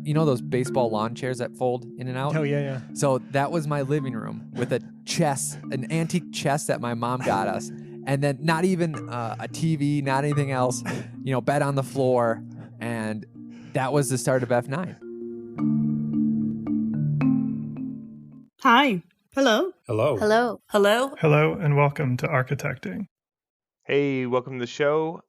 you know those baseball lawn chairs that fold in and out? Oh, yeah. So that was my living room with a chest, an antique chest that my mom got us. And then not even a TV, not anything else, bed on the floor. And that was the start of F9. Hi. Hello. Hello. Hello. Hello. Hello, and welcome to Architecting. Hey, welcome to the show.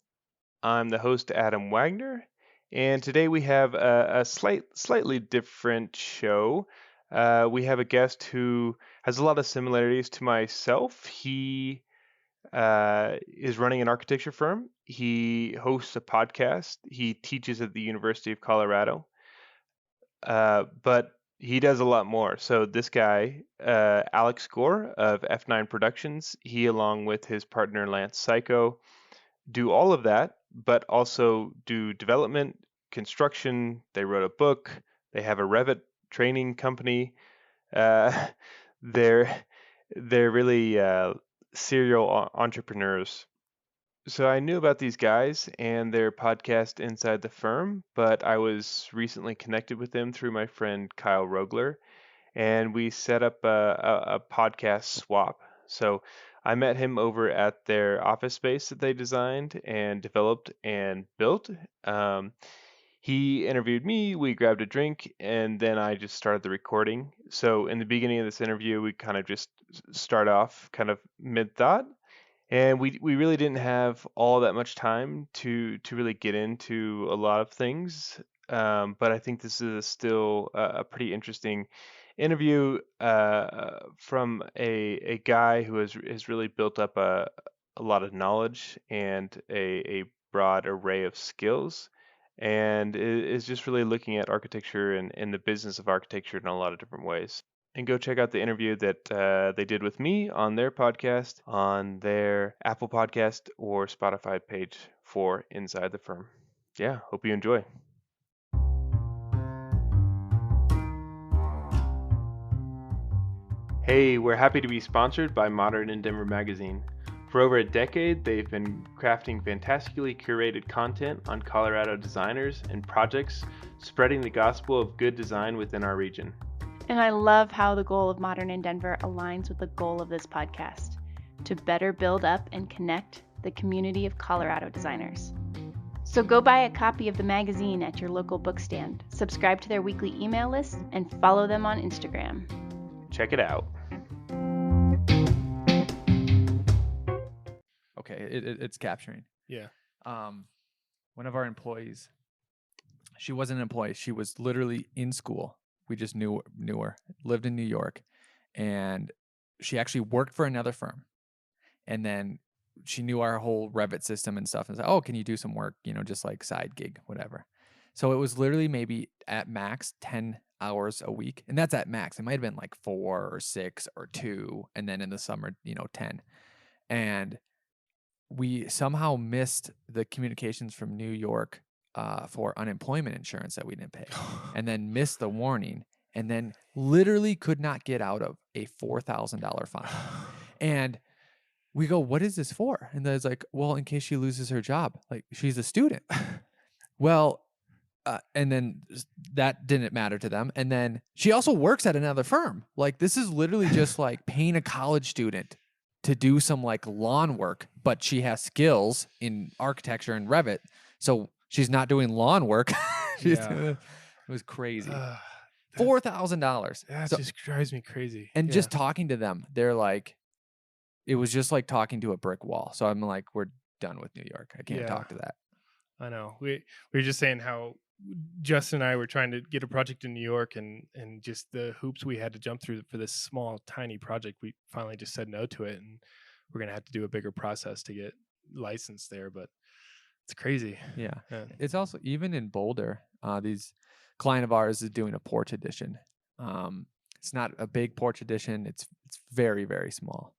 I'm the host, Adam Wagner, and today we have a slightly different show. We have a guest who has a lot of similarities to myself. He is running an architecture firm. He hosts a podcast. He teaches at the University of Colorado. But he does a lot more. So this guy, Alex Gore of F9 Productions, he along with his partner Lance Cayko do all of that, but also do development, construction. They wrote a book. They have a Revit training company. They're really serial entrepreneurs. So I knew about these guys and their podcast Inside the Firm, but I was recently connected with them through my friend Kyle Rogler, and we set up a podcast swap. So I met him over at their office space that they designed and developed and built. He interviewed me, we grabbed a drink, and then I just started the recording. So in the beginning of this interview, we kind of just start off kind of mid-thought. And we really didn't have all that much time to really get into a lot of things. But I think this is still a pretty interesting interview from a guy who has really built up a lot of knowledge and a broad array of skills, and is just really looking at architecture and the business of architecture in a lot of different ways. And go check out the interview that they did with me on their podcast, on their Apple Podcast or Spotify page for Inside the Firm. Yeah, hope you enjoy. Hey, we're happy to be sponsored by Modern in Denver Magazine. For over a decade, they've been crafting fantastically curated content on Colorado designers and projects, spreading the gospel of good design within our region. And I love how the goal of Modern in Denver aligns with the goal of this podcast, to better build up and connect the community of Colorado designers. So go buy a copy of the magazine at your local bookstand, subscribe to their weekly email list, and follow them on Instagram. Check it out. Okay, it's capturing. Yeah. One of our employees, she wasn't an employee. She was literally in school. We just knew her, lived in New York, and she actually worked for another firm. And then she knew our whole Revit system and stuff, and said, "Oh, can you do some work? Just like side gig, whatever." So it was literally maybe at max 10 hours a week, and that's at max. It might have been like 4 or 6 or 2, and then in the summer, 10. And we somehow missed the communications from New York for unemployment insurance that we didn't pay, and then missed the warning, and then literally could not get out of a $4,000 fine. And we go, "What is this for?" And then it's like, "Well, in case she loses her job, like she's a student." Well, and then that didn't matter to them. And then she also works at another firm. Like this is literally just like paying a college student to do some like lawn work, but she has skills in architecture and Revit. So she's not doing lawn work. It was crazy. $4,000. That just drives me crazy. And just talking to them, they're like, it was just like talking to a brick wall. So I'm like, we're done with New York. I can't talk to that. I know. We were just saying how Justin and I were trying to get a project in New York, and just the hoops we had to jump through for this small, tiny project. We finally just said no to it, and we're going to have to do a bigger process to get licensed there. But it's crazy. Yeah. It's also, even in Boulder, these client of ours is doing a porch addition. It's not a big porch addition. It's very, very small.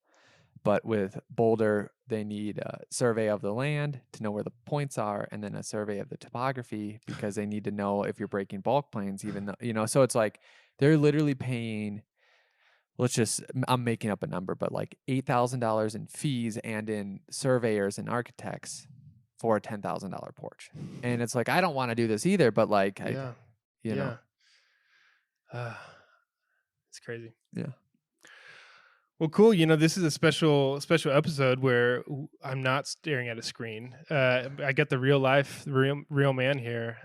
But with Boulder, they need a survey of the land to know where the points are, and then a survey of the topography because they need to know if you're breaking bulk planes, even though, so it's like they're literally paying, I'm making up a number, but like $8,000 in fees and in surveyors and architects for a $10,000 porch. And it's like, I don't want to do this either, but like, It's crazy. Yeah. Well, cool. This is a special episode where I'm not staring at a screen. I got the real life, the real man here.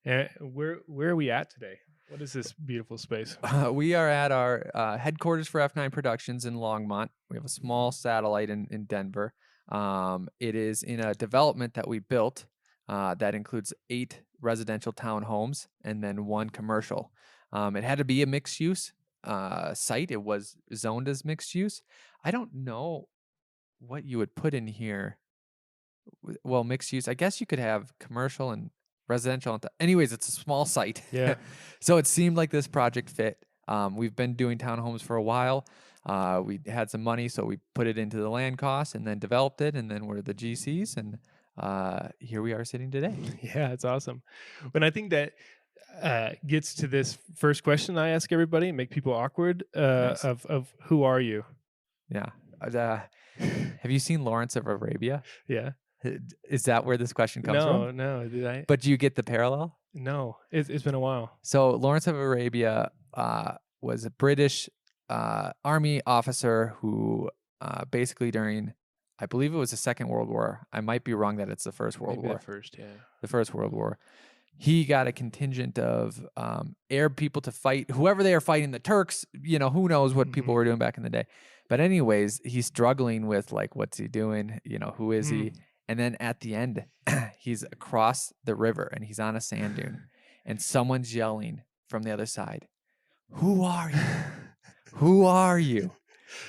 And where are we at today? What is this beautiful space? We are at our headquarters for F9 Productions in Longmont. We have a small satellite in Denver. It is in a development that we built that includes 8 residential townhomes and then 1 commercial. It had to be a mixed use site. It was zoned as mixed use. I don't know what you would put in here. Well, mixed use. I guess you could have commercial and residential. Anyways, it's a small site. Yeah. So it seemed like this project fit. We've been doing townhomes for a while. We had some money, so we put it into the land costs and then developed it, and then we're the GCs, and here we are sitting today. Yeah, it's awesome. When I think that gets to this first question I ask everybody, make people awkward, Nice. of who are you? Yeah. Have you seen Lawrence of Arabia? Yeah. Is that where this question comes from? No. Did I? But do you get the parallel? No. It's been a while. So Lawrence of Arabia was a British army officer who basically during, I believe it was the Second World War. I might be wrong that it's the First World Maybe War. the first, yeah. The First World War. He got a contingent of Arab people to fight whoever they are fighting, the Turks, who knows what people were doing back in the day. But anyways, he's struggling with like, what's he doing? Who is he? And then at the end, he's across the river and he's on a sand dune and someone's yelling from the other side, "Who are you? Who are you?"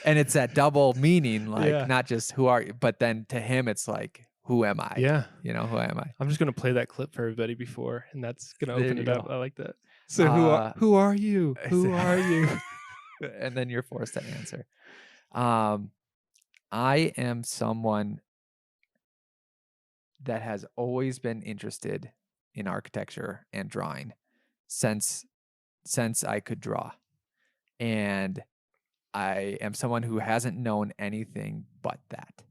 And it's that double meaning, like not just who are you, but then to him, it's like, who am I? Yeah. Who am I? I'm just going to play that clip for everybody before, and that's going to There open you it up. go. I like that. So who are you? Who are you? And then you're forced to answer. I am someone that has always been interested in architecture and drawing since I could draw. And I am someone who hasn't known anything but that.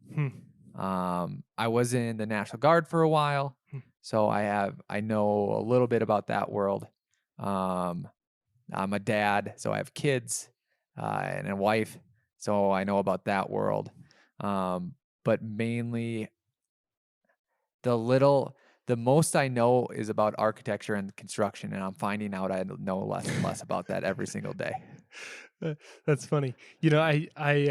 I was in the National Guard for a while, so I know a little bit about that world. I'm a dad, so I have kids and a wife, so I know about that world. But mainly the most I know is about architecture and construction, and I'm finding out I know less and less about that every single day. That's funny. I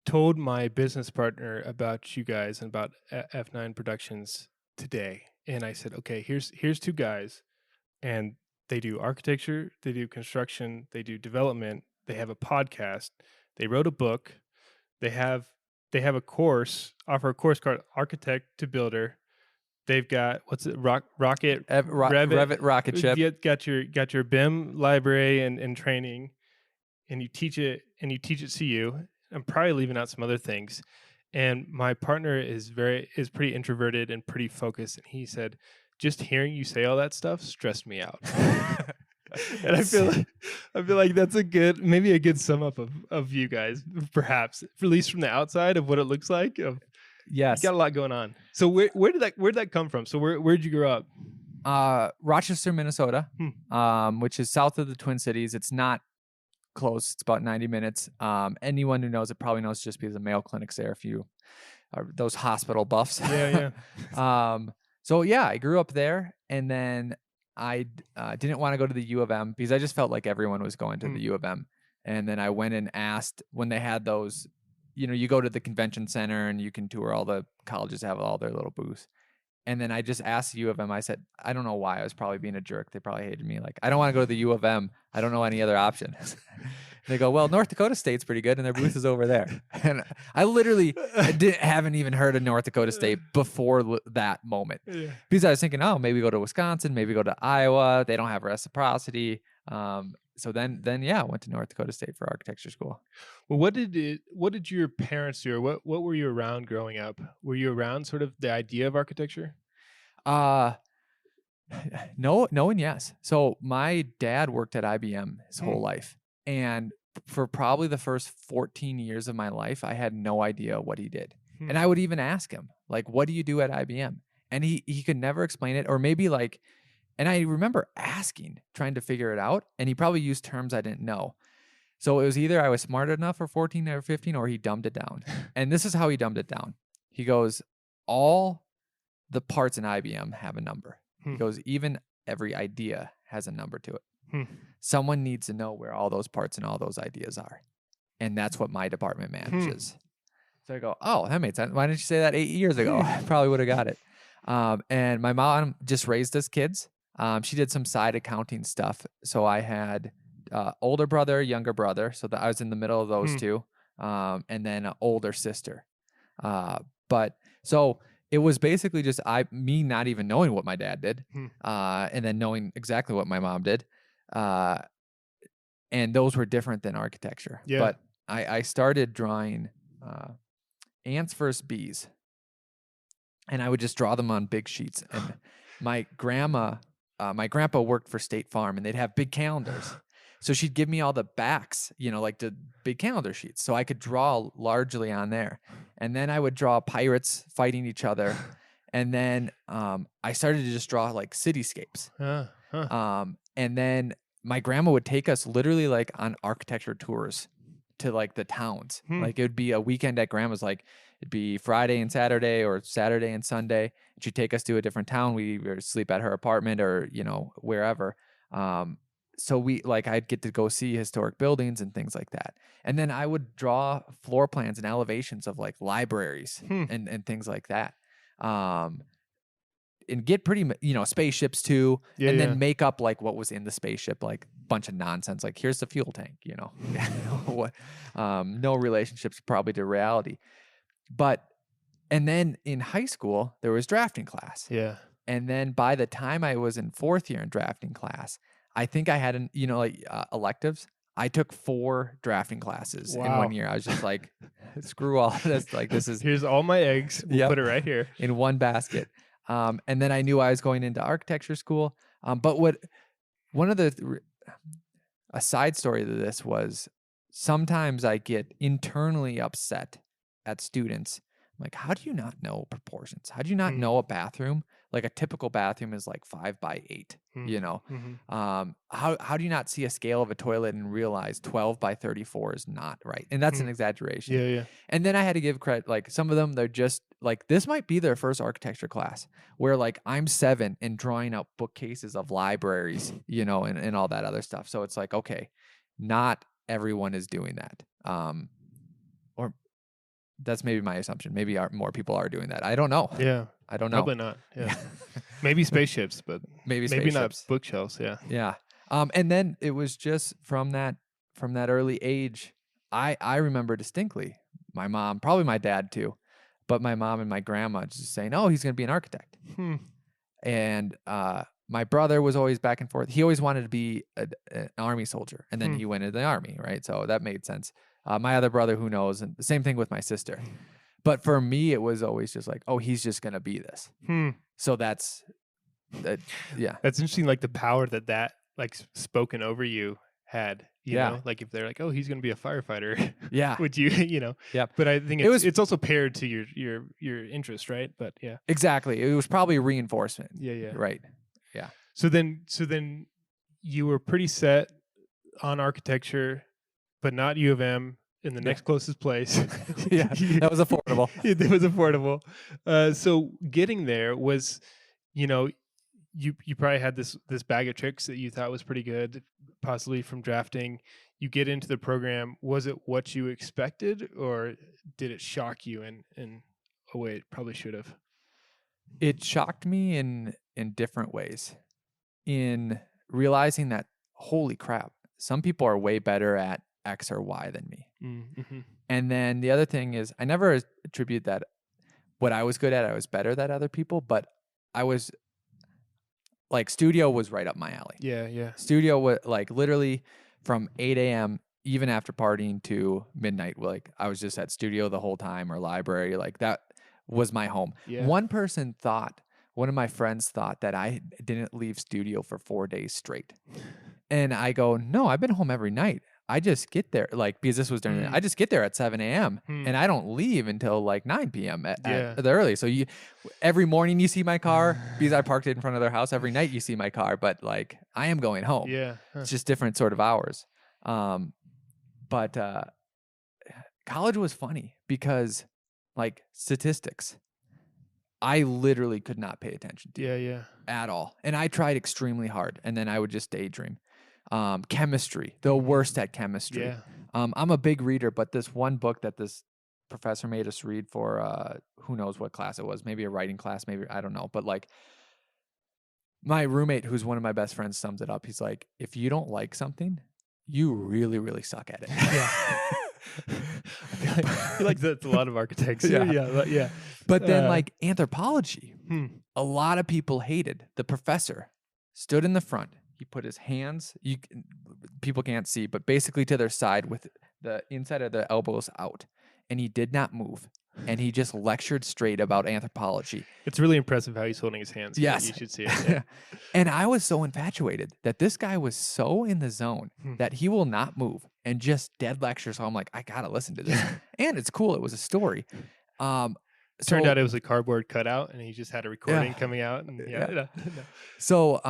told my business partner about you guys and about F9 Productions today, and I said, okay, here's 2 guys, and they do architecture, they do construction, they do development, they have a podcast, they wrote a book, they have a course, offer a course called Architect to Builder. They've got Rocket Revit rocket ship. You got your BIM library and training, and you teach it CU. I'm probably leaving out some other things. And my partner is pretty introverted and pretty focused. And he said, just hearing you say all that stuff stressed me out. And I feel like that's maybe a good sum up of you guys, perhaps, at least from the outside of what it looks like. Yes. You got a lot going on. So where did that come from? So where'd you grow up? Rochester, Minnesota, which is south of the Twin Cities. It's not close. It's about 90 minutes. Anyone who knows it probably knows just because the Mayo Clinic's there. If you are those hospital buffs. Yeah. So yeah, I grew up there, and then I didn't want to go to the U of M because I just felt like everyone was going to the U of M. And then I went and asked when they had those, you go to the convention center and you can tour all the colleges have all their little booths. And then I just asked the U of M. I said, I don't know why. I was probably being a jerk. They probably hated me. Like, I don't want to go to the U of M. I don't know any other option. They go, well, North Dakota State's pretty good, and their booth is over there. And I literally haven't even heard of North Dakota State before that moment. Yeah. Because I was thinking, oh, maybe go to Wisconsin, maybe go to Iowa. They don't have reciprocity. So then, I went to North Dakota State for architecture school. Well, what did your parents do? Or what were you around growing up? Were you around sort of the idea of architecture? No and yes. So my dad worked at IBM his whole life. And for probably the first 14 years of my life, I had no idea what he did. And I would even ask him, like, what do you do at IBM? And he could never explain it. Or maybe like And I remember asking, trying to figure it out, and he probably used terms I didn't know. So it was either I was smart enough for 14 or 15, or he dumbed it down. And this is how he dumbed it down. He goes, all the parts in IBM have a number. He goes, even every idea has a number to it. Someone needs to know where all those parts and all those ideas are. And that's what my department manages. So I go, oh, that made sense. Why didn't you say that 8 years ago? I probably would have got it. And my mom just raised us kids. She did some side accounting stuff. So I had older brother, younger brother. So I was in the middle of those two. And then an older sister. But so it was basically just me not even knowing what my dad did, and then knowing exactly what my mom did. And those were different than architecture. Yeah. But I started drawing ants versus bees. And I would just draw them on big sheets. And my grandpa worked for State Farm, and they'd have big calendars. So she'd give me all the backs, like the big calendar sheets, so I could draw largely on there. And then I would draw pirates fighting each other. And then I started to just draw like cityscapes. And then my grandma would take us literally like on architecture tours to like the towns. Like it would be a weekend at grandma's, like it'd be Friday and Saturday or Saturday and Sunday. And she'd take us to a different town. We either sleep at her apartment or, wherever. So I'd get to go see historic buildings and things like that. And then I would draw floor plans and elevations of like libraries and things like that. And get pretty, spaceships too. Yeah, and then make up like what was in the spaceship, like a bunch of nonsense. Like here's the fuel tank, what, no relationships probably to reality. And then in high school, there was drafting class. Yeah. And then by the time I was in 4th year in drafting class, I think I had electives. I took 4 drafting classes in 1 year. I was just like, screw all this. Like this is here's all my eggs. We'll put it right here in one basket. And then I knew I was going into architecture school. But a side story to this was sometimes I get internally upset at students. I'm like, how do you not know proportions? How do you not know a bathroom? Like a typical bathroom is like 5 by 8, how do you not see a scale of a toilet and realize 12 by 34 is not right? And that's an exaggeration. Yeah. And then I had to give credit, like some of them, they're just like, this might be their first architecture class where like I'm 7 and drawing out bookcases of libraries, and all that other stuff. So it's like, okay, not everyone is doing that. Or that's maybe my assumption. Maybe more people are doing that. I don't know. Yeah. I don't know. Probably not. Yeah. Maybe spaceships, but maybe not bookshelves. Yeah. Yeah. And then it was just from that early age, I remember distinctly my mom, probably my dad too, but my mom and my grandma just saying, "Oh, he's going to be an architect." And my brother was always back and forth. He always wanted to be an army soldier, and then he went into the army, right? So that made sense. My other brother, who knows, and the same thing with my sister. But for me, it was always just like, oh, he's just going to be this. So that's yeah. That's interesting, like the power that like spoken over you had, you know? Like if they're like, oh, he's going to be a firefighter. Yeah. Would you, Yeah. But I think it's also paired to your interest, right? But yeah. Exactly. It was probably a reinforcement. Yeah. Right. Yeah. So then you were pretty set on architecture, but not U of M. In the next closest place. Yeah, that was affordable. It was affordable. So getting there was, you probably had this bag of tricks that you thought was pretty good, possibly from drafting. You get into the program. Was it what you expected, or did it shock you in a way it probably should have? It shocked me in different ways. In realizing that, holy crap, some people are way better at X or Y than me. And then the other thing is, I never attribute that what I was good at, I was better than other people, but I was like, studio was right up my alley. Yeah. Studio was like literally from 8 a.m. even after partying to midnight. Like I was just at studio the whole time, or library. Like that was my home. Yeah. One of my friends thought that I didn't leave studio for 4 days straight. And I go, no, I've been home every night. I just get there, like, because this was during the, I just get there at 7 a.m. and I don't leave until like 9 p.m. at the early. So every morning you see my car because I parked it in front of their house. Every night you see my car, but like I am going home. Yeah. It's just different sort of hours. But college was funny because like statistics, I literally could not pay attention to at all. And I tried extremely hard and then I would just daydream. Chemistry, the worst at chemistry. Yeah. I'm a big reader, but this one book that this professor made us read for who knows what class it was, maybe a writing class, maybe, I don't know. But like my roommate, who's one of my best friends, sums it up. He's like, if you don't like something, you really, really suck at it. Yeah. I feel like that's a lot of architects. Yeah. But then like anthropology, a lot of people hated. The professor stood in the front. He put his hands, people can't see, but basically to their side with the inside of the elbows out. And he did not move. And he just lectured straight about anthropology. It's really impressive how he's holding his hands. Yes. You should see it. Yeah. And I was so infatuated that this guy was so in the zone that he will not move and just dead lecture. So I'm like, I got to listen to this. And it's cool. It was a story. Turned out it was a cardboard cutout and he just had a recording coming out. And So,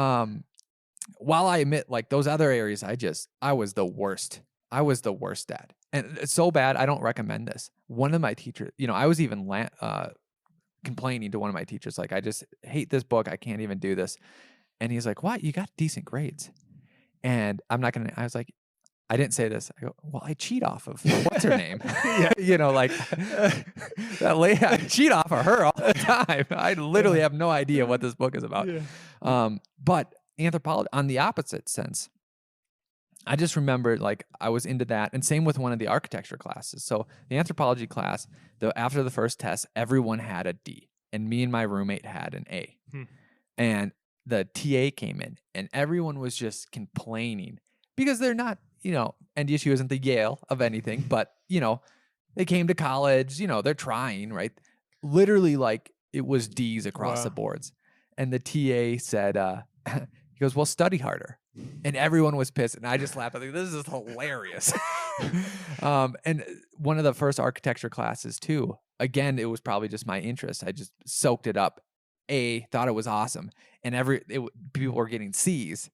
while I admit like those other areas, I was the worst. I was the worst at. And it's so bad, I don't recommend this. One of my teachers, I was even complaining to one of my teachers, like, I just hate this book. I can't even do this. And he's like, what? You got decent grades. And I was like, I didn't say this. I go, well, I cheat off of, what's her name? Like that lady, I cheat off of her all the time. I literally have no idea what this book is about. But anthropology, on the opposite sense, I just remember like I was into that, and same with one of the architecture classes. So the anthropology class, after the first test, everyone had a D, and me and my roommate had an A. And the TA came in, and everyone was just complaining because they're not, NDSU isn't the Yale of anything, but they came to college, they're trying, right? Literally, like it was D's across the boards, and the TA said, he goes, well, study harder. And everyone was pissed. And I just laughed. I think this is hilarious. And one of the first architecture classes too, again, it was probably just my interest. I just soaked it up. Thought it was awesome. And people were getting C's.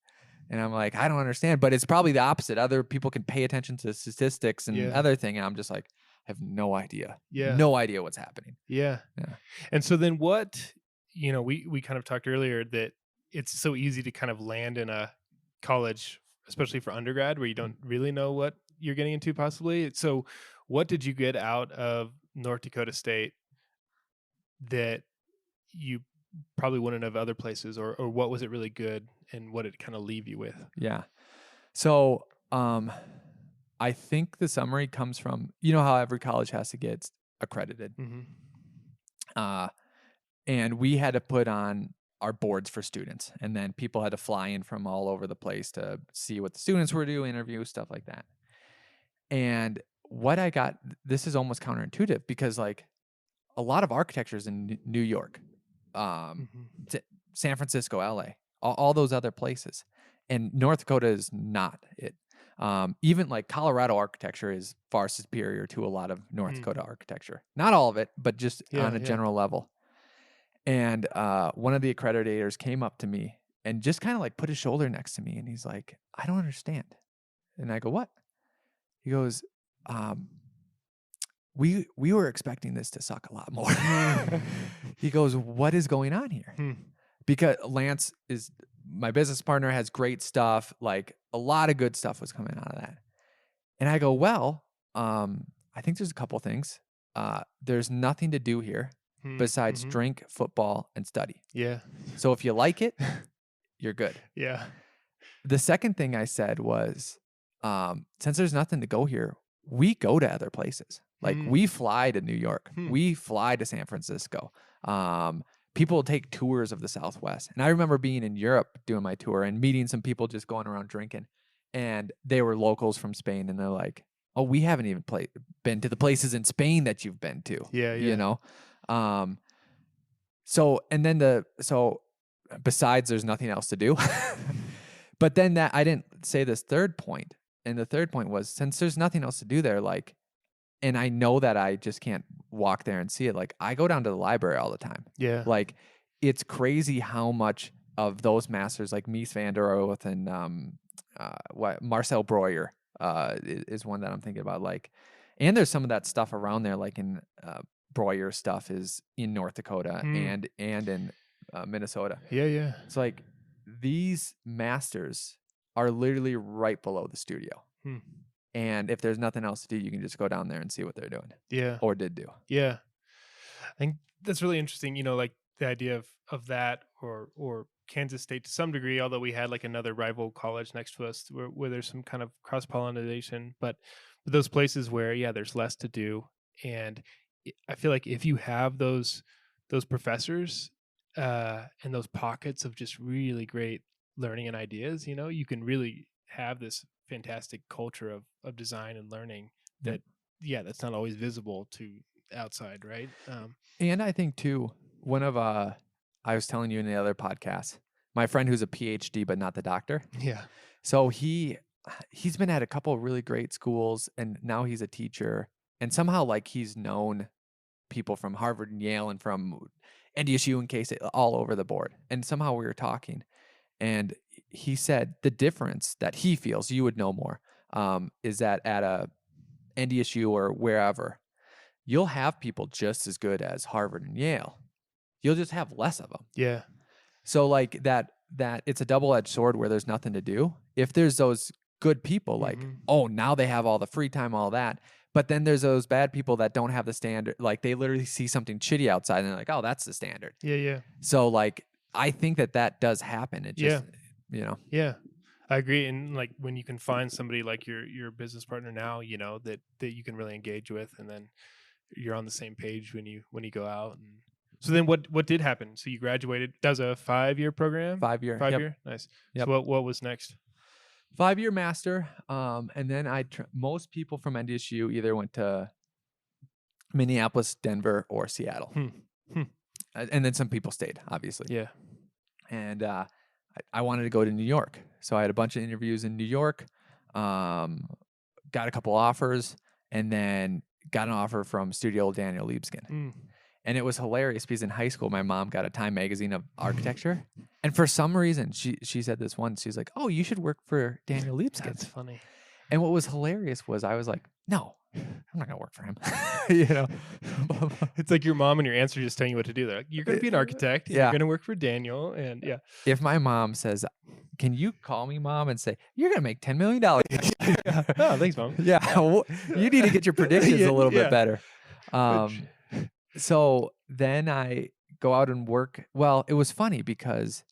And I'm like, I don't understand. But it's probably the opposite. Other people can pay attention to statistics and other thing. And I'm just like, I have no idea. No idea what's happening. Yeah. And so then what, we kind of talked earlier that it's so easy to kind of land in a college, especially for undergrad, where you don't really know what you're getting into possibly. So what did you get out of North Dakota State that you probably wouldn't have other places, or what was it really good and what did it kind of leave you with? Yeah. So I think the summary comes from, how every college has to get accredited. And we had to put on our boards for students, and then people had to fly in from all over the place to see what the students were doing, interview, stuff like that. And what I got, this is almost counterintuitive because like a lot of architecture is in New York, San Francisco, LA, all those other places. And North Dakota is not it. Even like Colorado architecture is far superior to a lot of North Dakota architecture. Not all of it, but just on a general level. And one of the accreditators came up to me and just kind of like put his shoulder next to me. And he's like, I don't understand. And I go, what? He goes, we were expecting this to suck a lot more. He goes, what is going on here? Because Lance is my business partner, has great stuff. Like a lot of good stuff was coming out of that. And I go, well, I think there's a couple things. There's nothing to do here besides drink, football, and study. Yeah. So if you like it, you're good. Yeah. The second thing I said was, since there's nothing to go here, we go to other places. Like we fly to New York. We fly to San Francisco. People take tours of the Southwest. And I remember being in Europe doing my tour and meeting some people just going around drinking. And they were locals from Spain. And they're like, oh, we haven't even been to the places in Spain that you've been to. Yeah. So besides there's nothing else to do. But then I didn't say this third point. And the third point was, since there's nothing else to do there, like, and I know that I just can't walk there and see it. Like, I go down to the library all the time. Yeah. Like, it's crazy how much of those masters, like Mies van der Rohe and Marcel Breuer is one that I'm thinking about. Like, and there's some of that stuff around there, like in Breuer stuff is in North Dakota and in Minnesota. Yeah, yeah. It's like these masters are literally right below the studio. And if there's nothing else to do, you can just go down there and see what they're doing. Yeah. Or did do. Yeah. I think that's really interesting, you know, like the idea of that or Kansas State to some degree, although we had like another rival college next to us where there's some kind of cross-pollination, but those places where, yeah, there's less to do. And I feel like if you have those professors and those pockets of just really great learning and ideas, you know, you can really have this fantastic culture of design and learning that, that's not always visible to outside, right? And I think too, one of I was telling you in the other podcast, my friend who's a PhD but not the doctor. Yeah. So he's been at a couple of really great schools, and now he's a teacher. And somehow, like, he's known people from Harvard and Yale and from NDSU and K-State all over the board. And somehow we were talking, and he said the difference that he feels, you would know more, is that at a NDSU or wherever, you'll have people just as good as Harvard and Yale. You'll just have less of them. Yeah. So like that it's a double-edged sword where there's nothing to do. If there's those good people, like, oh, now they have all the free time, all that. But then there's those bad people that don't have the standard. Like, they literally see something shitty outside and they're like, oh, that's the standard. Yeah, yeah. So like, I think that does happen. It just, you know. Yeah. I agree. And like when you can find somebody like your business partner now, you know, that you can really engage with, and then you're on the same page when you go out. And so then what did happen? So you graduated. That was a 5-year program? 5-year. 5-year? Nice. Yep. So what was next? 5-year master. And then most people from NDSU either went to Minneapolis, Denver, or Seattle. And then some people stayed, obviously. Yeah. And I wanted to go to New York. So I had a bunch of interviews in New York, got a couple offers, and then got an offer from studio Daniel Libeskind. And it was hilarious because in high school, my mom got a Time magazine of architecture. And for some reason, she said this once. She's like, oh, you should work for Daniel Libeskind. That's funny. And what was hilarious was I was like, no, I'm not going to work for him. You know, it's like your mom and your aunts are just telling you what to do. They're like, you're going to be an architect. Yeah. You're going to work for Daniel. And yeah. If my mom says, can you call me, Mom, and say, you're going to make $10 million? Oh, thanks, Mom. Yeah. Well, you need to get your predictions a little bit better. So then I go out and work. Well, it was funny because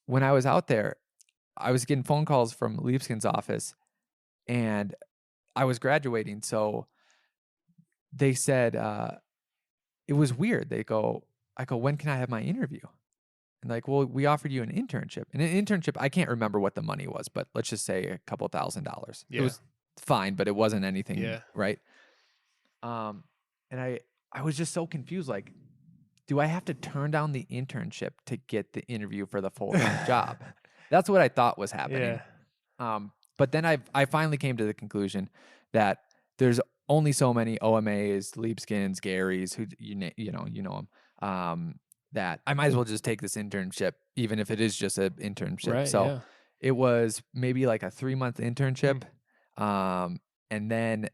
when I was out there, I was getting phone calls from Liebeskind's office, and I was graduating. So they said, it was weird. I go, when can I have my interview? And like, well, we offered you an internship. And an internship, I can't remember what the money was, but let's just say a couple $1,000. Yeah. It was fine, but it wasn't anything, Yeah. right? And I was just so confused. Like, do I have to turn down the internship to get the interview for the full-time job? That's what I thought was happening. Yeah. But then I finally came to the conclusion that there's only so many OMAs, Liebeskinds, Garys, who you know them. That I might as well just take this internship, even if it is just an internship. Right, so yeah. it was maybe like a 3-month internship, and then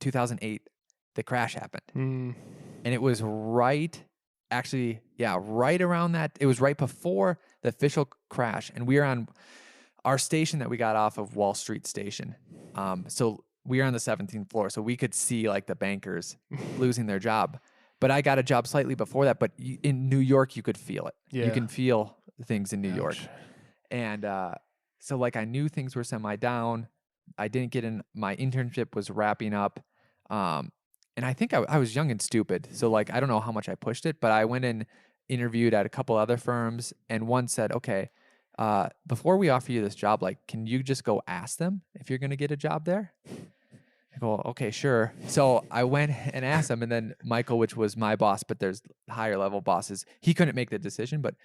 2008, the crash happened, and it was right around that. It was right before the official crash, and we were on our station that we got off of Wall Street Station. So we were on the 17th floor, so we could see like the bankers losing their job. But I got a job slightly before that. But in New York, you could feel it. Yeah. You can feel things in New Ouch. York, and so like I knew things were semi down. I didn't get in. My internship was wrapping up. And I think I was young and stupid. So like, I don't know how much I pushed it, but I went and interviewed at a couple other firms, and one said, okay, before we offer you this job, like, can you just go ask them if you're going to get a job there? I go, okay, sure. So I went and asked them, and then Michael, which was my boss, but there's higher level bosses, he couldn't make the decision, but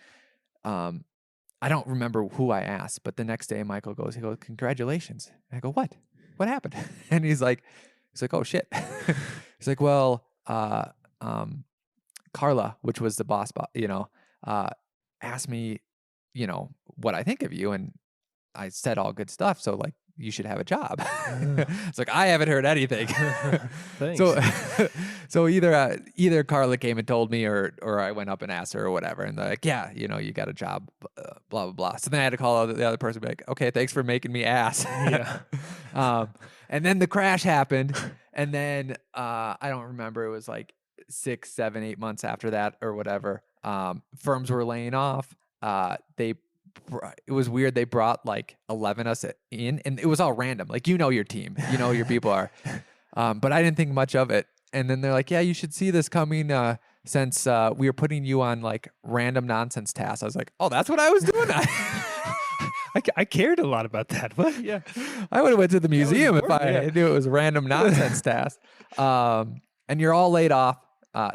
I don't remember who I asked, but the next day Michael goes, congratulations. And I go, what happened? And he's like, oh shit. He's like, well, Carla, which was the boss, asked me, what I think of you. And I said all good stuff. So like, you should have a job. It's like, I haven't heard anything. Thanks. So either Carla came and told me or I went up and asked her or whatever. And they're like, yeah, you got a job, blah, blah, blah. So then I had to call the other person and be like, okay, thanks for making me ass. Yeah. And then the crash happened. And then I don't remember, it was like 6, 7, 8 months after that or whatever. Firms were laying off. It was weird. They brought like 11 us in, and it was all random. Like, your team, your people are. But I didn't think much of it. And then they're like, yeah, you should see this coming since we were putting you on like random nonsense tasks. I was like, oh, that's what I was doing. I cared a lot about that. What? Yeah. I would have went to the museum if I knew it was a random nonsense task. And you're all laid off.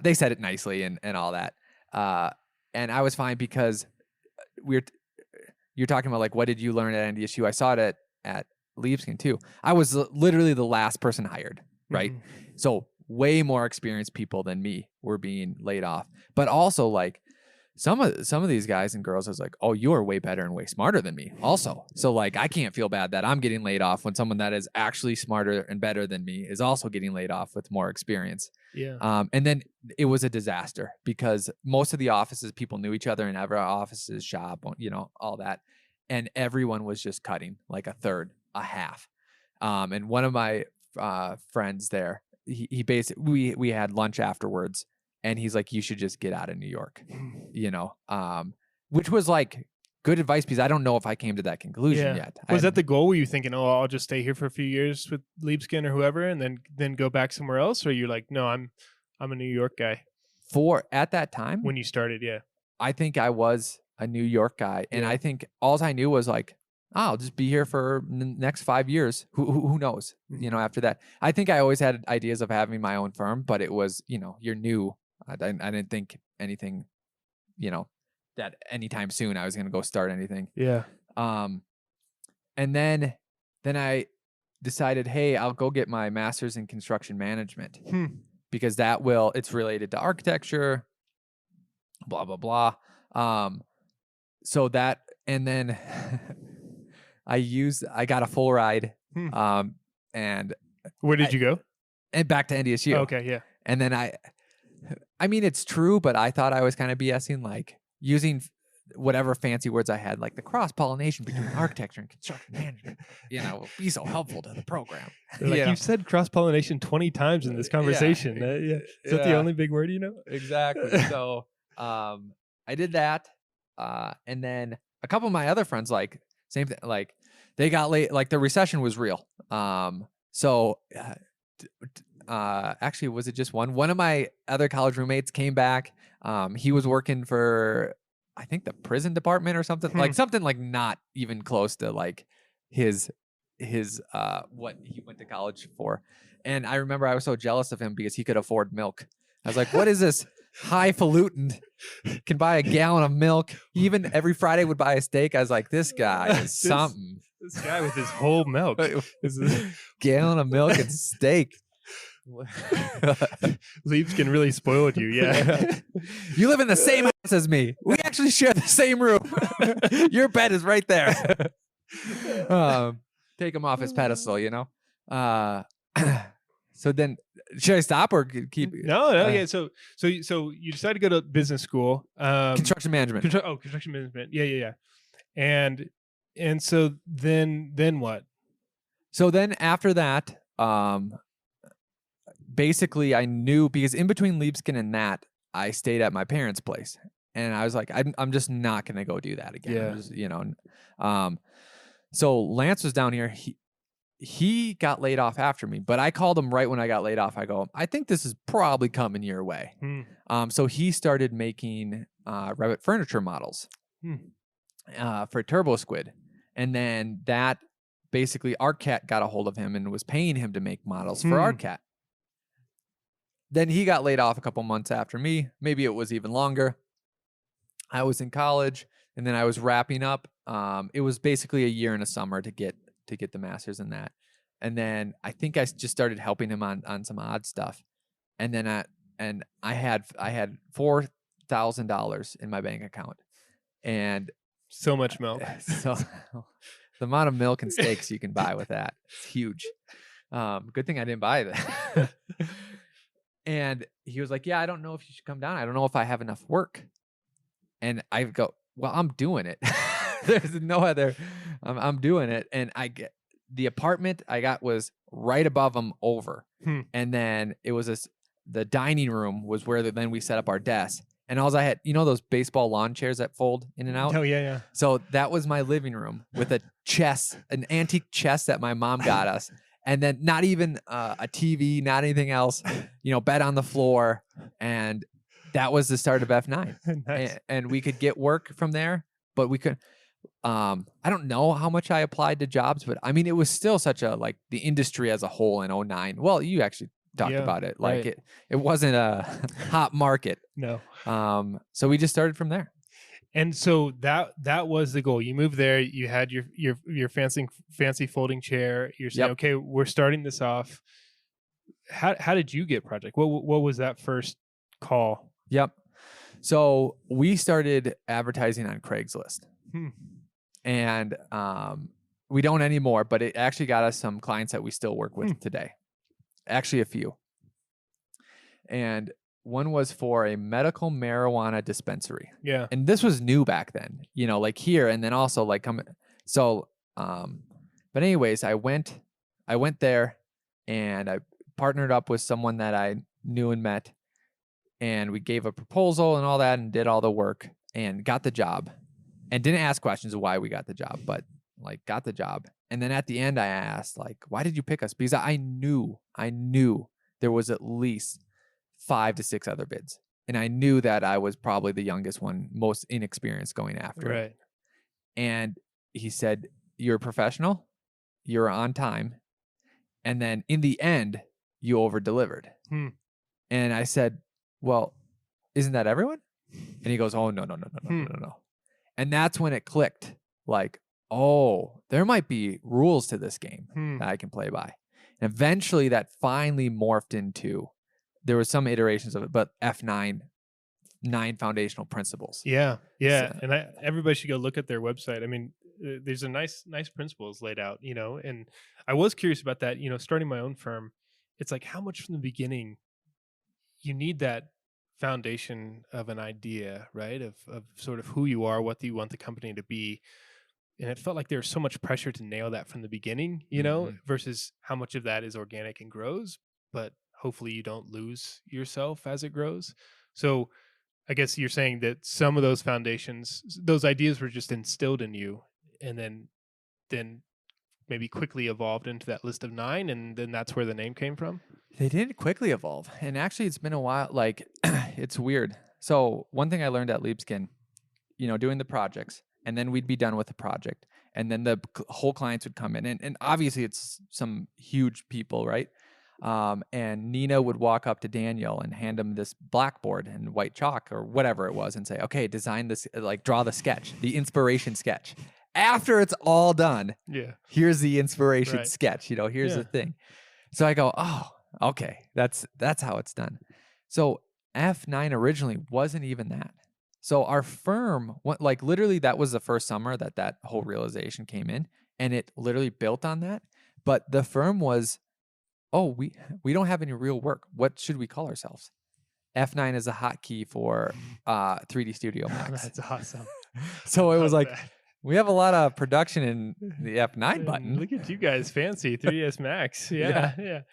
They said it nicely and all that. And I was fine because you're talking about like, what did you learn at NDSU? I saw it at Libeskind too. I was literally the last person hired, right? Mm-hmm. So way more experienced people than me were being laid off. But also like some of these guys and girls, I was like, oh, you are way better and way smarter than me also. So like, I can't feel bad that I'm getting laid off when someone that is actually smarter and better than me is also getting laid off with more experience. Yeah. And then it was a disaster because most of the offices, people knew each other in every office's shop, all that. And everyone was just cutting like a third, a half. And one of my friends there, he basically, we had lunch afterwards and he's like, you should just get out of New York, which was like good advice because I don't know if I came to that conclusion yet. Was that the goal? Were you thinking, oh, I'll just stay here for a few years with Libeskind or whoever and then go back somewhere else? Or you're like, no, I'm a New York guy? At that time? When you started, yeah. I think I was a New York guy. And I think all I knew was like, I'll just be here for the next 5 years. Who knows? After that, I think I always had ideas of having my own firm, but it was, you're new. I didn't think anything, that anytime soon I was going to go start anything. Yeah. And then I decided, hey, I'll go get my master's in construction management because it's related to architecture, blah, blah, blah. So that, and then I got a full ride. And where did you go? And back to NDSU. Oh, okay. Yeah. And then I mean, it's true, but I thought I was kind of BSing, like using whatever fancy words I had, like the cross-pollination between architecture and construction management, be so helpful to the program. Like you've said cross-pollination 20 times in this conversation. Is that the only big word you know? Exactly. So I did that. And then a couple of my other friends, like same thing, like they got late, like the recession was real. Actually, was it just one? One of my other college roommates came back. He was working for, I think, the prison department or something, like something like not even close to like his what he went to college for. And I remember I was so jealous of him because he could afford milk. I was like, what is this highfalutin? Can buy a gallon of milk. He even every Friday would buy a steak. I was like, this guy is something. This guy with his whole milk. Gallon of milk and steak. Libeskind really spoiled you, yeah. You live in the same house as me. We actually share the same room. Your bed is right there. Take him off his pedestal, So then, should I stop or keep? No, yeah. So you decided to go to business school, construction management. Construction management. Yeah. And so then what? So then after that, basically I knew because in between Libeskind and that, I stayed at my parents' place, and I was like, I'm just not gonna go do that again. Yeah. Just, so Lance was down here. He got laid off after me, but I called him right when I got laid off. I go, I think this is probably coming your way. So he started making Revit furniture models for Turbo Squid. And then that basically ArcCat got a hold of him and was paying him to make models for ArcCat. Then he got laid off a couple months after me. Maybe it was even longer. I was in college, and then I was wrapping up. It was basically a year and a summer to get the master's in that. And then I think I just started helping him on some odd stuff. And then I had $4,000 in my bank account, and So much milk. so the amount of milk and steaks you can buy with that, it's huge. Good thing I didn't buy that. And he was like, "Yeah, I don't know if you should come down. I don't know if I have enough work." And I go, "Well, I'm doing it. There's no other. I'm doing it." And I get the apartment I got was right above him over, and then it was the dining room was where then we set up our desk. And all I had, those baseball lawn chairs that fold in and out. Oh yeah. So that was my living room with a chest, an antique chest that my mom got us. And then not even a TV, not anything else, bed on the floor. And that was the start of F9. Nice. And we could get work from there, but we could, I don't know how much I applied to jobs, but I mean, it was still such the industry as a whole in 2009. Well, you actually talked about it. Like right. it wasn't a hot market. No. So we just started from there. And so that was the goal. You moved there. You had your fancy folding chair. You're saying, okay, we're starting this off. How did you get project? What was that first call? Yep. So we started advertising on Craigslist, and we don't anymore. But it actually got us some clients that we still work with today. Actually, a few. And one was for a medical marijuana dispensary. Yeah. And this was new back then, here, and then also but anyways, I went there, and I partnered up with someone that I knew and met, and we gave a proposal and all that and did all the work and got the job, and didn't ask questions of why we got the job, but got the job. And then at the end I asked, why did you pick us? Because I knew there was at least 5 to 6 other bids. And I knew that I was probably the youngest one, most inexperienced going after right. it. And he said, "You're a professional, you're on time, and then in the end, you over-delivered." And I said, "Well, isn't that everyone?" And he goes, "Oh, no. And that's when it clicked. Oh, there might be rules to this game that I can play by. And eventually that finally morphed into, there were some iterations of it, but F9, 9 foundational principles. Yeah. So, And everybody should go look at their website. I mean, there's a nice principles laid out, and I was curious about that, starting my own firm. It's how much from the beginning you need that foundation of an idea, right? Of sort of who you are, what do you want the company to be. And it felt like there was so much pressure to nail that from the beginning, versus how much of that is organic and grows, but hopefully you don't lose yourself as it grows. So I guess you're saying that some of those foundations, those ideas were just instilled in you, and then maybe quickly evolved into that list of 9, and then that's where the name came from? They did quickly evolve. And actually it's been a while. It's weird. So one thing I learned at Libeskind, doing the projects, and then we'd be done with the project, and then the whole clients would come in, and obviously it's some huge people, right? And Nina would walk up to Daniel and hand him this blackboard and white chalk or whatever it was and say, "Okay, design this, draw the sketch, the inspiration sketch. After it's all done, here's the inspiration sketch, here's the thing." So I go, "Oh, okay, that's how it's done." So F9 originally wasn't even that. So our firm, literally that was the first summer that whole realization came in, and it literally built on that. But the firm was, "Oh, we don't have any real work. What should we call ourselves?" F9 is a hotkey for 3D Studio Max. That's awesome. So it was we have a lot of production in the F9 button. Look at you guys, fancy 3ds Max. Yeah.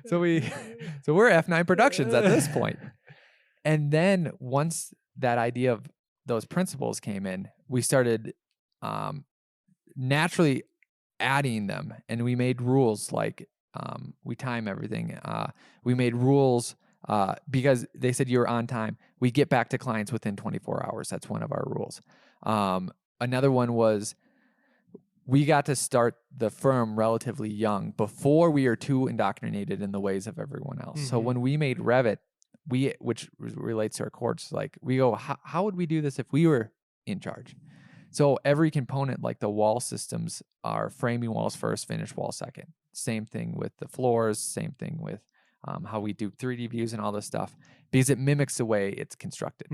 So we're F9 Productions at this point. And then once that idea of those principles came in, we started naturally adding them, and we made rules we time everything. We made rules because they said you're on time. We get back to clients within 24 hours. That's one of our rules. Another one was we got to start the firm relatively young before we are too indoctrinated in the ways of everyone else. So when we made Revit, which relates to our course, like we go, how would we do this if we were in charge? So every component, like the wall systems, are framing walls first, finish wall second. Same thing with the floors, same thing with how we do 3D views and all this stuff, because it mimics the way it's constructed.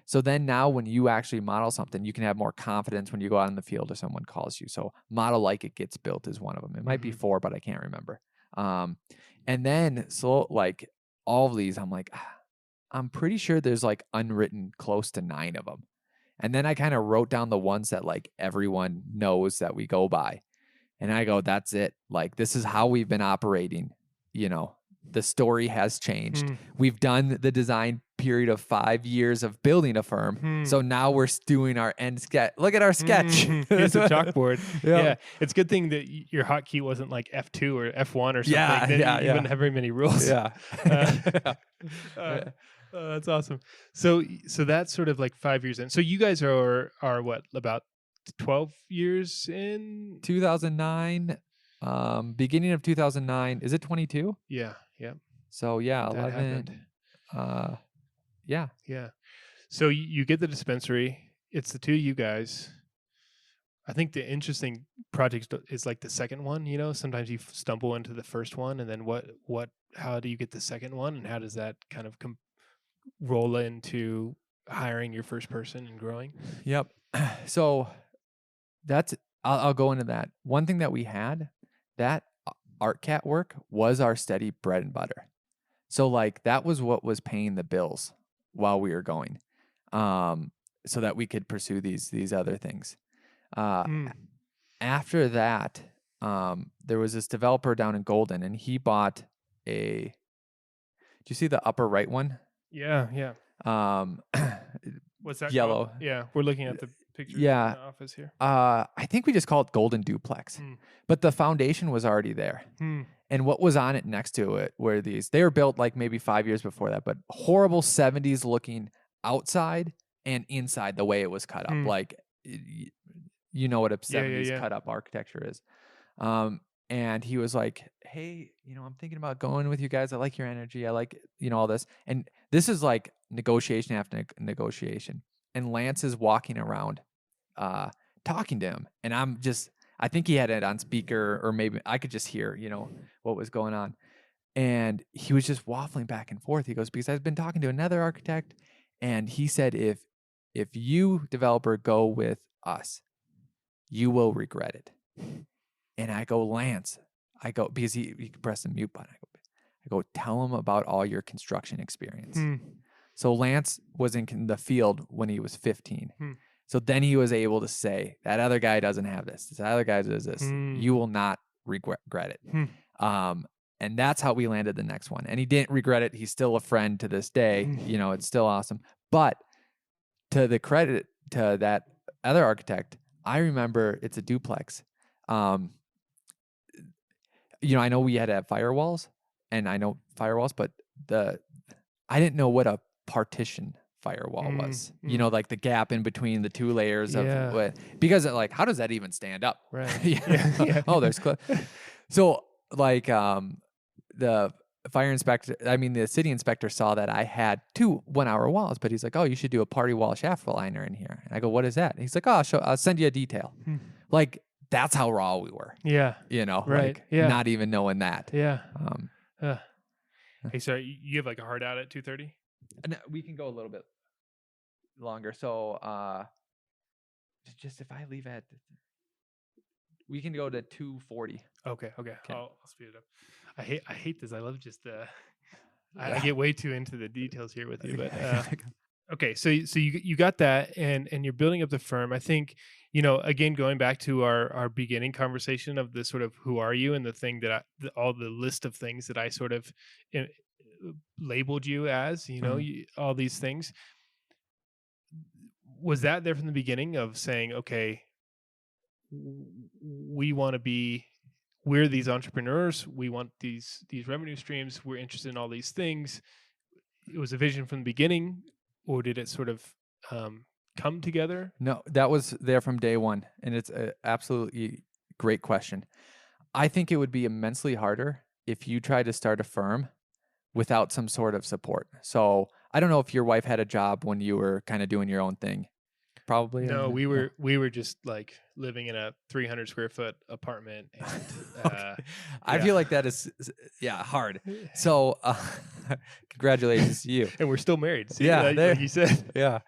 So then now when you actually model something, you can have more confidence when you go out in the field or someone calls you. So model like it gets built is one of them. It might be 4, but I can't remember. And then like all of these, I'm like, I'm pretty sure there's like unwritten close to 9 of them. And then I kind of wrote down the ones that like everyone knows that we go by. And I go, that's it. Like, this is how we've been operating. You know, the story has changed. We've done the design period of 5 years of building a firm. So now we're doing our end sketch. Look at our sketch. It's a chalkboard. Yeah. It's a good thing that your hotkey wasn't like F2 or F1 or something. You wouldn't have very many rules. Yeah. That's awesome. So that's sort of like 5 years in. So you guys are what, about 12 years in? 2009, beginning of 2009. Is it 22? Yeah. So yeah, that 11. Yeah. So you get the dispensary. It's the 2 of you guys. I think the interesting project is like the second one. You know, sometimes you stumble into the first one, and then how do you get the second one, and how does that kind of roll into hiring your first person and growing? Yep. So I'll go into that. One thing that we had, that ArtCat work was our steady bread and butter. So like that was what was paying the bills while we were going, so that we could pursue these other things. After that, there was this developer down in Golden, and he bought do you see the upper right one? Yeah. What's that yellow. called? Yeah, we're looking at the picture in the office here. I think we just call it Golden Duplex, but the foundation was already there. And what was on it next to it were they were built like maybe 5 years before that, but horrible 70s looking outside and inside the way it was cut up. Like, you know what a 70s cut up architecture is. And he was like, hey, I'm thinking about going with you guys. I like your energy. I like, all this. And this is like negotiation after negotiation. And Lance is walking around, talking to him. And I think he had it on speaker, or maybe I could just hear, what was going on. And he was just waffling back and forth. He goes, because I've been talking to another architect, and he said, if you, developer, go with us, you will regret it. And I go, Lance, because he pressed the mute button. I go, tell him about all your construction experience. So Lance was in the field when he was 15. So then he was able to say, that other guy doesn't have this. This other guy does this. You will not regret it. And that's how we landed the next one. And he didn't regret it. He's still a friend to this day. It's still awesome. But to the credit to that other architect, I remember it's a duplex. I know we had to have firewalls, but I didn't know what a partition firewall was. Like the gap in between the 2 layers of because like, how does that even stand up? Right. Oh, there's so like the the city inspector saw that I had 2 1-hour walls, but he's like, oh, you should do a party wall shaft liner in here. And I go, what is that? And he's like, oh, I'll send you a detail. Like, that's how raw we were. Yeah. Right. Like, not even knowing that. Yeah. Hey, sorry, you have like a hard out at 2:30? We can go a little bit longer. So, just if I leave at, we can go to 2:40. Okay. I'll speed it up. I hate this. I love just I get way too into the details here with you, but okay. So you got that, and you're building up the firm. I think, again, going back to our beginning conversation of the sort of who are you, and the thing that all the list of things that I sort of labeled you as, all these things. Was that there from the beginning of saying, okay, we're these entrepreneurs, we want these revenue streams, we're interested in all these things? It was a vision from the beginning, or did it sort of come together? No, that was there from day one, and it's an absolutely great question. I think it would be immensely harder if you tried to start a firm without some sort of support. So I don't know if your wife had a job when you were kind of doing your own thing. Probably. No, we yeah. were just like living in a 300 square foot apartment, and Okay. I feel like that is hard. So congratulations to you. And we're still married. See, Yeah, like you said. Yeah.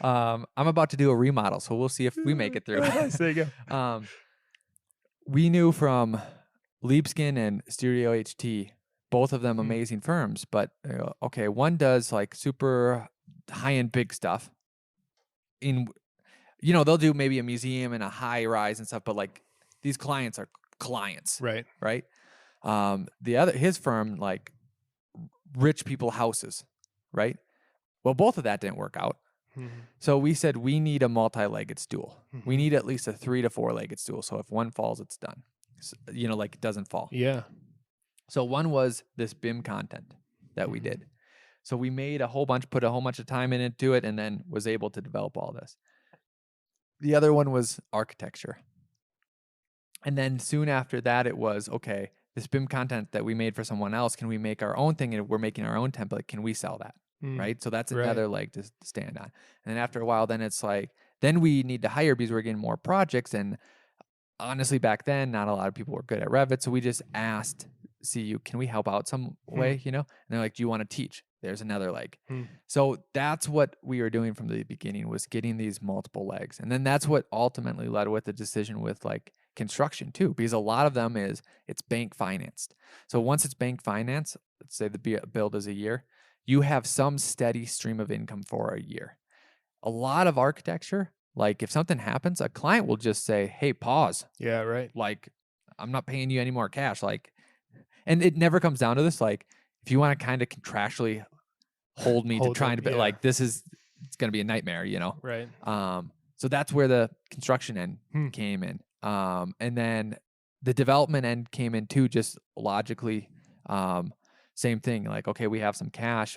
I'm about to do a remodel, so we'll see if we make it through. There you go. We knew from Libeskind and Studio HT, both of them amazing firms, but okay, one does like super high-end big stuff. They'll do maybe a museum and a high rise and stuff, but like these clients are clients, Right. right? His firm, like rich people houses, right? Well, both of that didn't work out. So we said we need a multi-legged stool. We need at least a 3 to 4-legged stool. So if one falls, it's done. So, like it doesn't fall. Yeah. So one was this BIM content that we did. So we made put a whole bunch of time into it, and then was able to develop all this. The other one was architecture. And then soon after that, it was, okay, this BIM content that we made for someone else, can we make our own thing? And we're making our own template. Can we sell that? Right? So that's another leg to stand on. And then after a while, then it's like, then we need to hire because we're getting more projects. And honestly, back then, not a lot of people were good at Revit. So we just asked CU, can we help out some way, And they're like, do you want to teach? There's another leg. So that's what we were doing from the beginning, was getting these multiple legs. And then that's what ultimately led with the decision with like construction too, because a lot of them it's bank financed. So once it's bank financed, let's say the build is a year, you have some steady stream of income for a year. A lot of architecture, like if something happens, a client will just say, hey, pause. Yeah, right. Like, I'm not paying you any more cash. Like, and it never comes down to this. Like, if you want to kind of contractually hold me to trying to, like, it's going to be a nightmare, Right. So that's where the construction end came in. And then the development end came in too, just logically. Same thing, like, okay, we have some cash.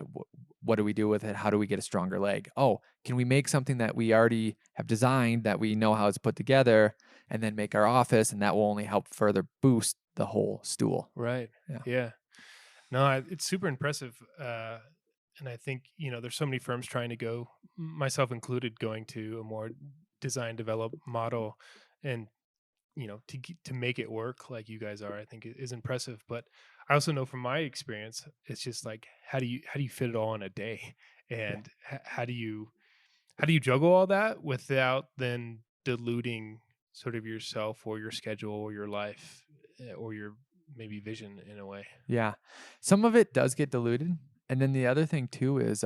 What do we do with it? How do we get a stronger leg? Oh, can we make something that we already have designed, that we know how it's put together, and then make our office, and that will only help further boost the whole stool. Right. Yeah. No, it's super impressive. And I think, there's so many firms trying to go, myself included, going to a more design develop model, and to make it work like you guys are, I think is impressive. But I also know from my experience, it's just like, how do you fit it all in a day, and how do you juggle all that without then diluting sort of yourself or your schedule or your life or your maybe vision in a way? Yeah, some of it does get diluted, and then the other thing too is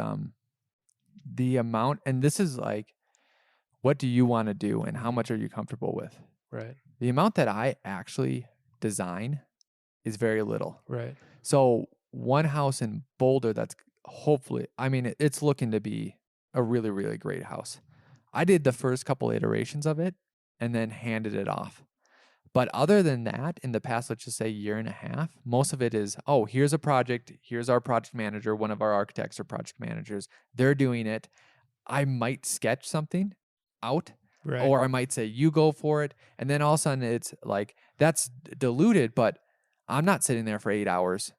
the amount, and this is like, what do you want to do, and how much are you comfortable with? Right. The amount that I actually design is very little. Right. So one house in Boulder that's hopefully, it's looking to be a really, really great house. I did the first couple iterations of it and then handed it off. But other than that, in the past, let's just say year and a half, most of it is, oh, here's a project. Here's our project manager, one of our architects or project managers. They're doing it. I might sketch something out. Right. Or I might say, you go for it. And then all of a sudden it's like, that's diluted, but I'm not sitting there for 8 hours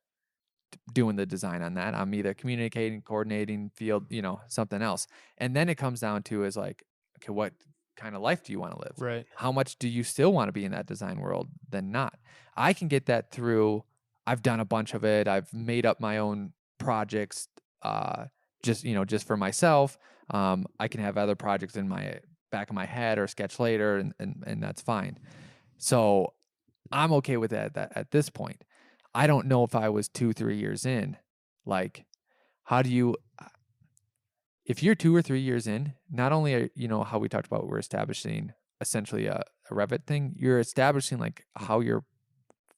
doing the design on that. I'm either communicating, coordinating, field, something else. And then it comes down to is like, okay, what kind of life do you want to live? Right. How much do you still want to be in that design world than not? I can get that through, I've done a bunch of it. I've made up my own projects, just for myself. I can have other projects in my back of my head or sketch later, and that's fine. So I'm okay with that at this point. I don't know if I was 2-3 years in, like, how do you, if you're 2 or 3 years in, not only are, how we talked about, we're establishing essentially a Revit thing, you're establishing like how your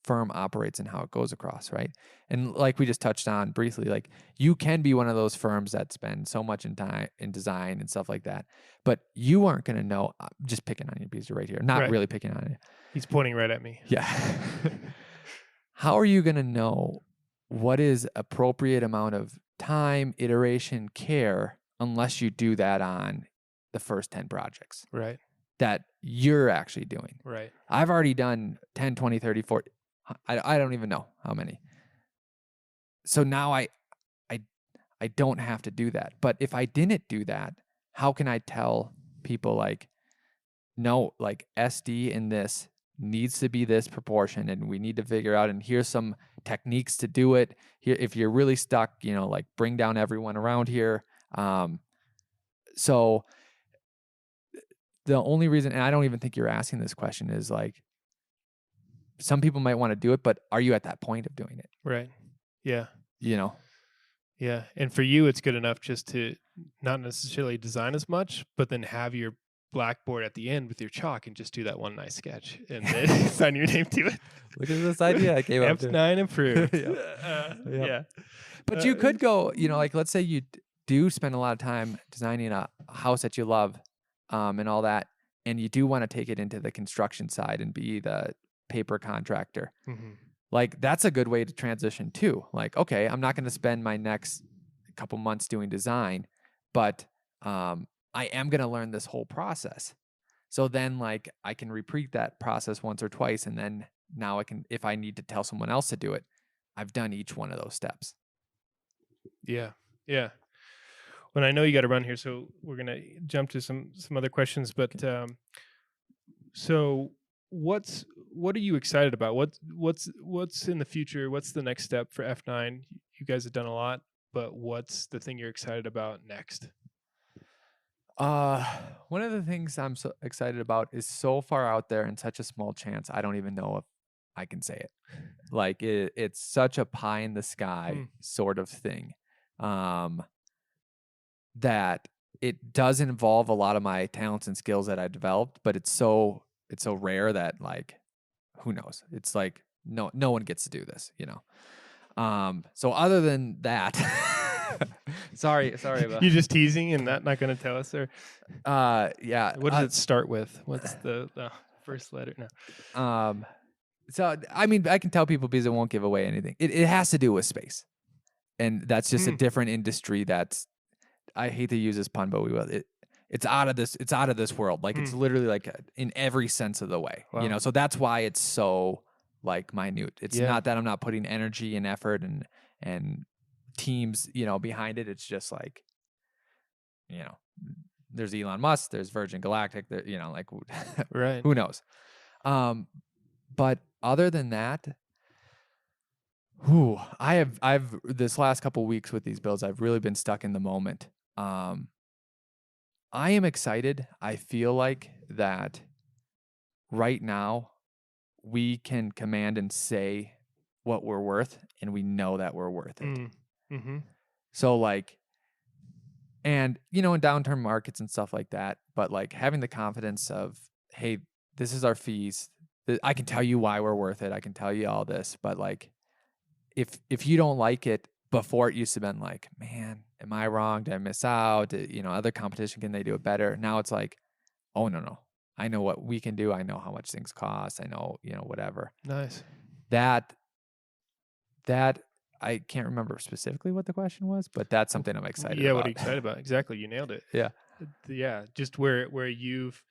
firm operates and how it goes across, right? And like we just touched on briefly, like you can be one of those firms that spend so much in time in design and stuff like that, but you aren't going to know. I'm just picking on you because you're right here, not really picking on you. He's pointing right at me. Yeah. How are you going to know what is appropriate amount of time, iteration, care, unless you do that on the first 10 projects, Right. that you're actually doing? Right. I've already done 10, 20, 30, 40. I don't even know how many. So now I don't have to do that. But if I didn't do that, how can I tell people like, no, like SD in this needs to be this proportion and we need to figure out, and here's some techniques to do it. Here, if you're really stuck, like bring down everyone around here. So the only reason, and I don't even think you're asking this question, is like, some people might want to do it, but are you at that point of doing it? Right. Yeah. Yeah. And for you, it's good enough just to not necessarily design as much, but then have your blackboard at the end with your chalk and just do that one nice sketch and then sign your name to it. Look at this idea I came up with. F9 approved. Yeah. But you could go, like, let's say you do spend a lot of time designing a house that you love and all that, and you do want to take it into the construction side and be the paper contractor. Mm-hmm. Like, that's a good way to transition too. Like, okay, I'm not going to spend my next couple months doing design, but I am going to learn this whole process. So then, like, I can repeat that process once or twice, and then now I can, if I need to tell someone else to do it, I've done each one of those steps. Yeah. Well, I know you got to run here, so we're going to jump to some other questions. But so what are you excited about? What's in the future? What's the next step for F9? You guys have done a lot, but what's the thing you're excited about next? One of the things I'm so excited about is so far out there and such a small chance, I don't even know if I can say it. Like, it's such a pie in the sky sort of thing, that it does involve a lot of my talents and skills that I developed, but it's so rare that, like, who knows? It's like no one gets to do this, So other than that, sorry about you just teasing and not going to tell us, or yeah. What does it start with? What's the first letter? No. So I mean, I can tell people because it won't give away anything. It has to do with space, and that's just a different industry. I hate to use this pun, but we will. It's out of this world. Like, it's literally like in every sense of the way, Wow. So that's why it's so, like, minute. It's not that I'm not putting energy and effort and teams, behind it. It's just like, there's Elon Musk, there's Virgin Galactic, there, like, right. Who knows? But other than that, I've this last couple weeks with these builds, I've really been stuck in the moment. I am excited. I feel like that right now we can command and say what we're worth, and we know that we're worth it. Mm-hmm. So, like, and, in downturn markets and stuff like that, but, like, having the confidence of, hey, this is our fees. I can tell you why we're worth it. I can tell you all this, but, like, if you don't like it, before it used to been like, man, am I wrong? Did I miss out? Other competition, can they do it better? Now it's like, oh, no. I know what we can do. I know how much things cost. I know, whatever. Nice. That I can't remember specifically what the question was, but that's something I'm excited about. Yeah, what are you excited about? Exactly. You nailed it. Yeah. Yeah. Just where you've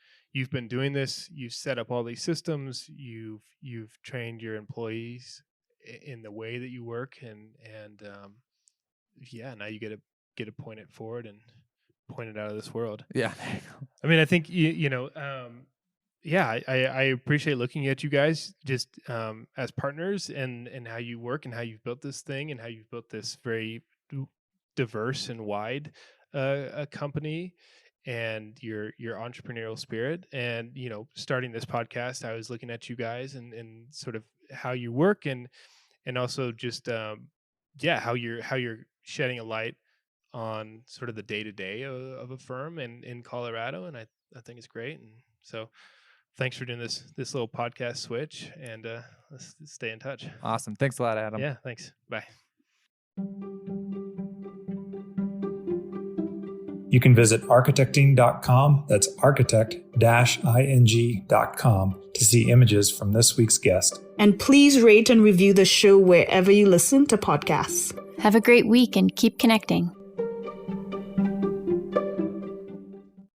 been doing this, you've set up all these systems, you've trained your employees in the way that you work, and now you get to point it forward and point it out of this world. Yeah. I mean, I think I appreciate looking at you guys just as partners and how you work and how you've built this thing and how you've built this very diverse and wide company, and your entrepreneurial spirit. And starting this podcast, I was looking at you guys and sort of how you work, and also just how you're shedding a light on sort of the day-to-day of a firm in Colorado, and I think it's great. And so thanks for doing this little podcast switch, and let's stay in touch. Awesome. Thanks a lot, Adam. Yeah, thanks. Bye. You can visit architecting.com, that's architect-ing.com, to see images from this week's guest. And please rate and review the show wherever you listen to podcasts. Have a great week and keep connecting.